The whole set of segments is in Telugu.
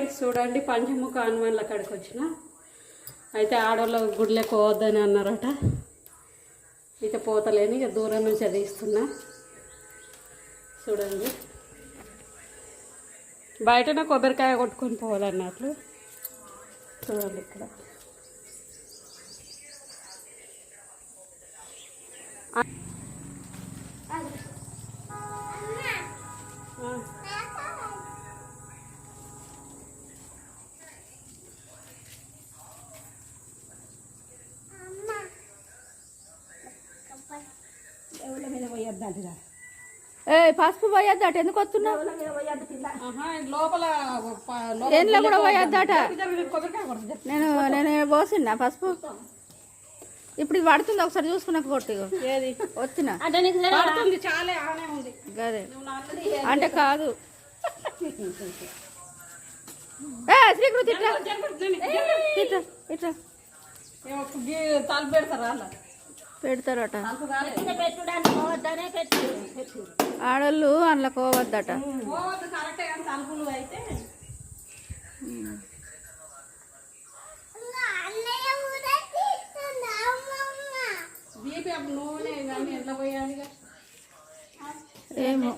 ఫ్రెండ్స్ చూడండి పంచముఖ హనుమాన్ల కాడికి వచ్చిన అయితే ఆడవాళ్ళ గుడిలోకి పోవద్దని అన్నారట. ఇక పోతలేని ఇక దూరం నుంచి అది ఇస్తున్నా చూడండి. బయటనే కొబ్బరికాయ కొట్టుకొని పోవాలన్నట్లు చూడండి. ఇక్కడ పసుపు పోయొద్దట. ఎందుకు వస్తున్నావు? లోపల ఏంట్లో కూడా పోయొద్దట. నేను పోసిండా పసుపు? ఇప్పుడు ఇది పడుతుంది, ఒకసారి చూసుకున్నాక కొట్టి వచ్చిన గదే అంటే కాదు. శ్రీకృతి ఇట్లా ఇట్లా ఇట్లా తలుపు పెడతారా? పెడతారట. ఆడోళ్ళు అందులో పోవద్దట. ఏమో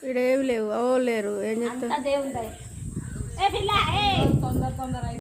ఇడేవి లేవు, అవో లేరు. ఏం చెప్తారు? తొందర